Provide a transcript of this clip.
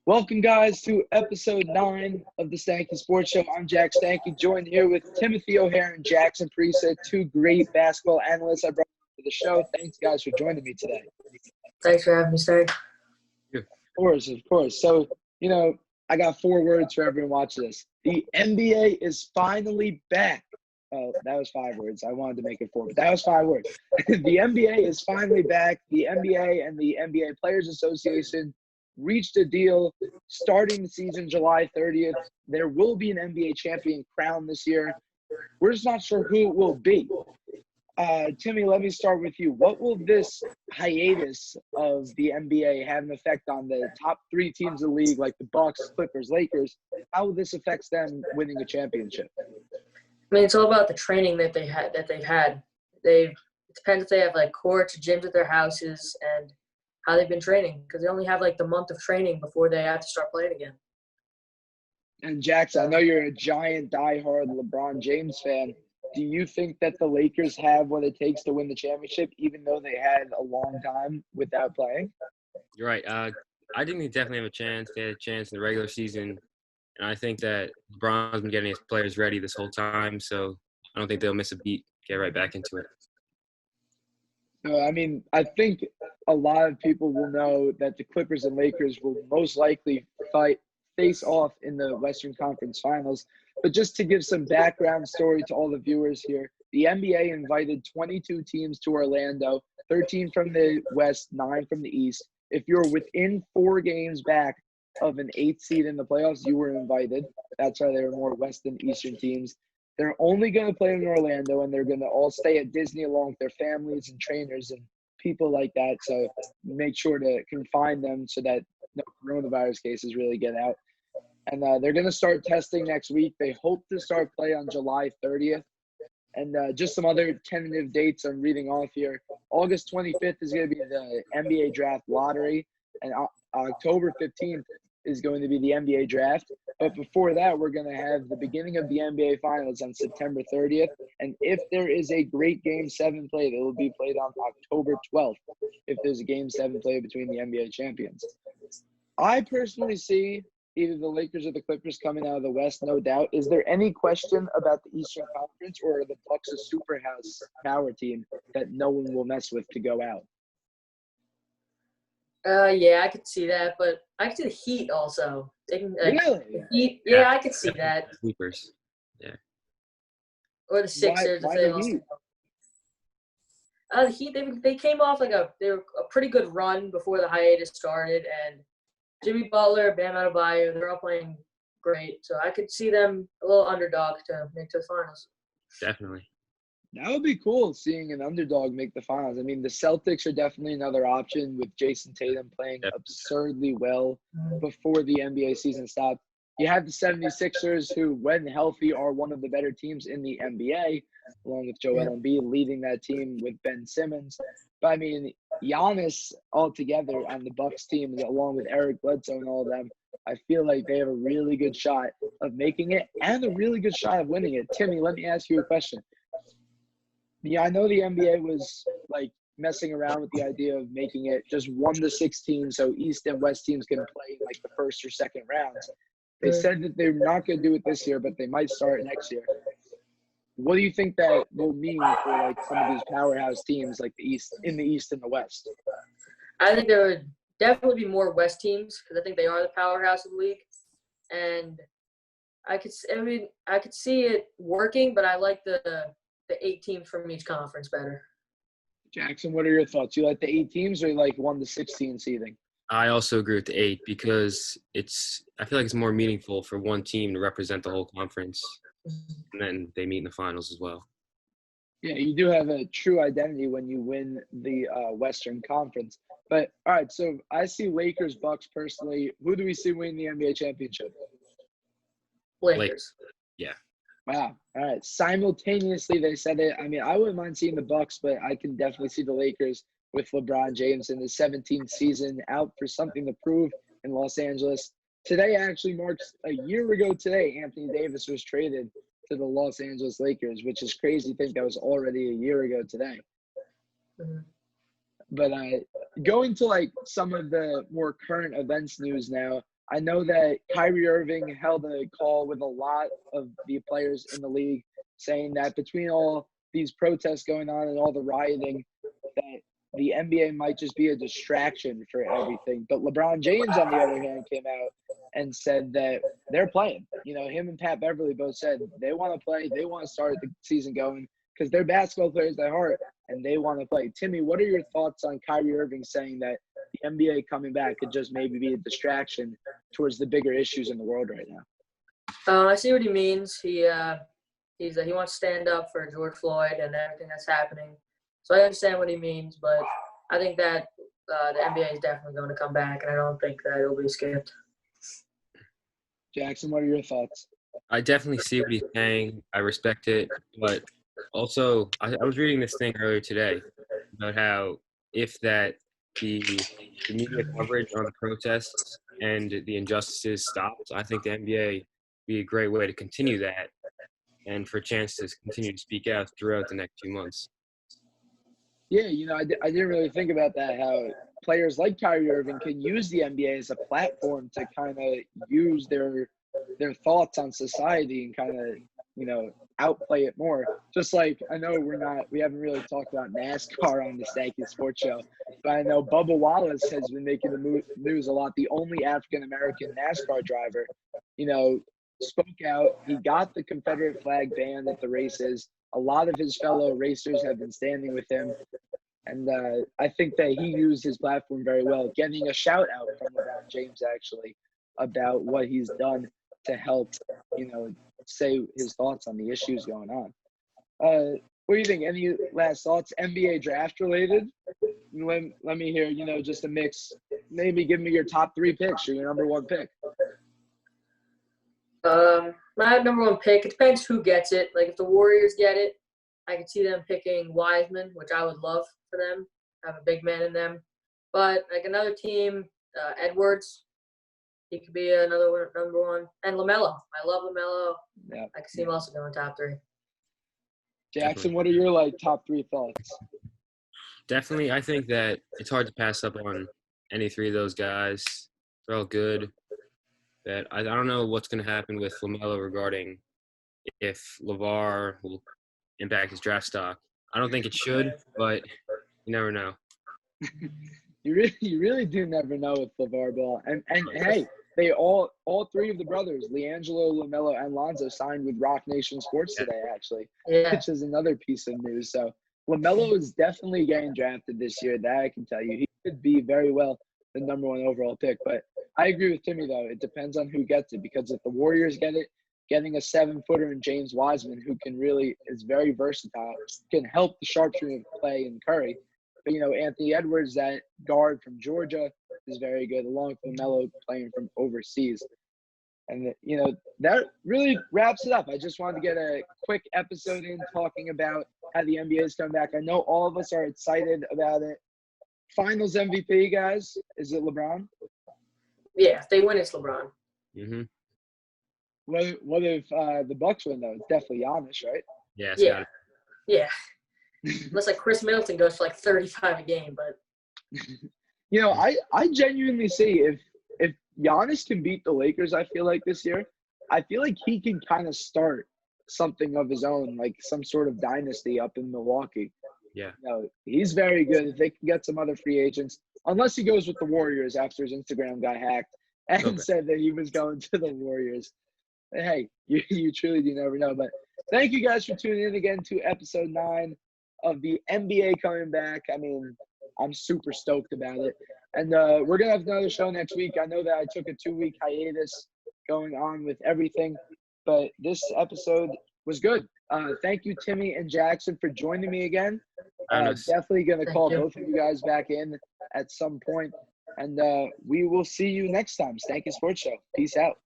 Welcome, guys, to episode 9 of the Stanky Sports Show. I'm Jack Stanky, joined here with Timothy O'Hare and Jackson Parisa, two great basketball analysts I brought to the show. Thanks, guys, for joining me today. Thanks for having me, sir. Of course. So, I got 4 words for everyone watching this. The NBA is finally back. Oh, that was 5 words. I wanted to make it 4, but that was 5 words. The NBA is finally back. The NBA and the NBA Players Association reached a deal starting the season July 30th. There will be an NBA champion crowned this year. We're just not sure who it will be. Timmy, let me start with you. What will this hiatus of the NBA have an effect on the top 3 teams in the league, like the Bucks, Clippers, Lakers? How will this affect them winning a championship? I mean, it's all about the training that they've had. It depends if they have courts, gyms at their houses, and how they've been training, because they only have the month of training before they have to start playing again. And Jackson, I know you're a giant diehard LeBron James fan. Do you think that the Lakers have what it takes to win the championship, even though they had a long time without playing? You're right. I think they definitely have a chance. They had a chance in the regular season, and I think that LeBron's been getting his players ready this whole time, so I don't think they'll miss a beat, get right back into it. I think a lot of people will know that the Clippers and Lakers will most likely face off in the Western Conference Finals. But just to give some background story to all the viewers here, the NBA invited 22 teams to Orlando, 13 from the West, 9 from the East. If you're within 4 games back of an 8th seed in the playoffs, you were invited. That's why there were more West than Eastern teams. They're only going to play in Orlando, and they're going to all stay at Disney along with their families and trainers and people like that. So make sure to confine them so that no coronavirus cases really get out. And they're going to start testing next week. They hope to start play on July 30th. And just some other tentative dates I'm reading off here. August 25th is going to be the NBA draft lottery, and October 15th is going to be the NBA draft. But before that, we're going to have the beginning of the NBA Finals on September 30th. And if there is a great Game 7 played, it will be played on October 12th if there's a Game 7 played between the NBA champions. I personally see either the Lakers or the Clippers coming out of the West, no doubt. Is there any question about the Eastern Conference, or are the Bucks a superhouse power team that no one will mess with to go out? Yeah, I could see that, but I could see the Heat also. Really? Heat, yeah, I could see that. Sleepers. Yeah. Or the Sixers. Why if they the lost. Heat? The Heat, they came off they were a pretty good run before the hiatus started, and Jimmy Butler, Bam Adebayo, they're all playing great. So I could see them a little underdog to make to the finals. Definitely. That would be cool, seeing an underdog make the finals. I mean, the Celtics are definitely another option with Jason Tatum playing absurdly well before the NBA season stopped. You have the 76ers, who, when healthy, are one of the better teams in the NBA, along with Joel Embiid leading that team with Ben Simmons. But, Giannis altogether on the Bucks team, along with Eric Bledsoe and all of them, I feel like they have a really good shot of making it and a really good shot of winning it. Timmy, let me ask you a question. Yeah, I know the NBA was messing around with the idea of making it just 1-16, so East and West teams can play the first or second rounds. They said that they're not going to do it this year, but they might start next year. What do you think that will mean for some of these powerhouse teams the East and the West? I think there would definitely be more West teams, because I think they are the powerhouse of the league, and I could see it working, but I like the 8 teams from each conference better. Jackson, what are your thoughts? You like the 8 teams, or you like 1-16 seeding? I also agree with the 8 because I feel like it's more meaningful for one team to represent the whole conference, and then they meet in the finals as well. Yeah, you do have a true identity when you win the Western Conference. But, all right, so I see Lakers, Bucks personally. Who do we see win the NBA championship? Lakers. Yeah. Wow. All right. Simultaneously, they said it. I wouldn't mind seeing the Bucks, but I can definitely see the Lakers with LeBron James in his 17th season, out for something to prove in Los Angeles. Today actually marks a year ago today, Anthony Davis was traded to the Los Angeles Lakers, which is crazy to think that was already a year ago today. Mm-hmm. But going to some of the more current events news now, I know that Kyrie Irving held a call with a lot of the players in the league saying that between all these protests going on and all the rioting, that the NBA might just be a distraction for everything. But LeBron James, on the other hand, came out and said that they're playing. Him and Pat Beverly both said they want to play. They want to start the season going because they're basketball players at heart and they want to play. Timmy, what are your thoughts on Kyrie Irving saying that the NBA coming back could just maybe be a distraction towards the bigger issues in the world right now? I see what he means. He wants to stand up for George Floyd and everything that's happening. So I understand what he means, but I think that the NBA is definitely going to come back, and I don't think that it'll be skipped. Jackson, what are your thoughts? I definitely see what he's saying. I respect it, but also I was reading this thing earlier today about how if the media coverage on the protests and the injustices stops, I think the NBA would be a great way to continue that and for a chance to continue to speak out throughout the next few months. Yeah, I didn't really think about that, how players like Kyrie Irving can use the NBA as a platform to kind of use their thoughts on society and kind of, outplay it more. Just like I know we haven't really talked about NASCAR on the Stanky Sports Show, but I know Bubba Wallace has been making the news a lot. The only African-American NASCAR driver, spoke out. He got the Confederate flag banned at the races. A lot of his fellow racers have been standing with him. And I think that he used his platform very well, getting a shout out from LeBron James, actually, about what he's done to help, say his thoughts on the issues going on. What do you think? Any last thoughts? NBA draft related? Let me hear, just a mix. Maybe give me your top 3 picks or your number 1 pick. My number 1 pick, it depends who gets it. Like, if the Warriors get it, I could see them picking Wiseman, which I would love for them. Have a big man in them. But, like, another team, Edwards, he could be another one, number 1. And LaMelo. I love LaMelo. Yeah. I could see him also going top 3. Jackson, what are your, top 3 thoughts? Definitely, I think that it's hard to pass up on any 3 of those guys. They're all good. That I don't know what's going to happen with LaMelo regarding if LeVar will impact his draft stock. I don't think it should, but you never know. You really do never know with LeVar Ball. And hey, they all 3 of the brothers, LiAngelo, LaMelo, and Lonzo, signed with Rock Nation Sports today, actually, which is another piece of news. So LaMelo is definitely getting drafted this year. That I can tell you. He could be very well the number 1 overall pick. But I agree with Timmy, though. It depends on who gets it, because if the Warriors get it, getting a 7-footer in James Wiseman, who is very versatile, can help the sharpshooter play in Curry. But, Anthony Edwards, that guard from Georgia, is very good, along with LaMelo playing from overseas. And, that really wraps it up. I just wanted to get a quick episode in talking about how the NBA is coming back. I know all of us are excited about it. Finals MVP, guys, is it LeBron? Yeah, if they win, it's LeBron. Mm-hmm. What if the Bucks win, though? It's definitely Giannis, right? Yeah. Yeah. Unless, Chris Middleton goes for, 35 a game, but. I genuinely see if Giannis can beat the Lakers, I feel like this year, I feel like he can kind of start something of his own, like some sort of dynasty up in Milwaukee. Yeah. He's very good. If they can get some other free agents, unless he goes with the Warriors after his Instagram got hacked and said that he was going to the Warriors. Hey, you truly do never know. But thank you guys for tuning in again to episode 9 of the NBA coming back. I mean, I'm super stoked about it. And we're going to have another show next week. I know that I took a 2-week hiatus going on with everything, but this episode was good. Thank you, Timmy and Jackson, for joining me again. Definitely going to call both of you guys back in at some point. And we will see you next time. Stanky Sports Show. Peace out.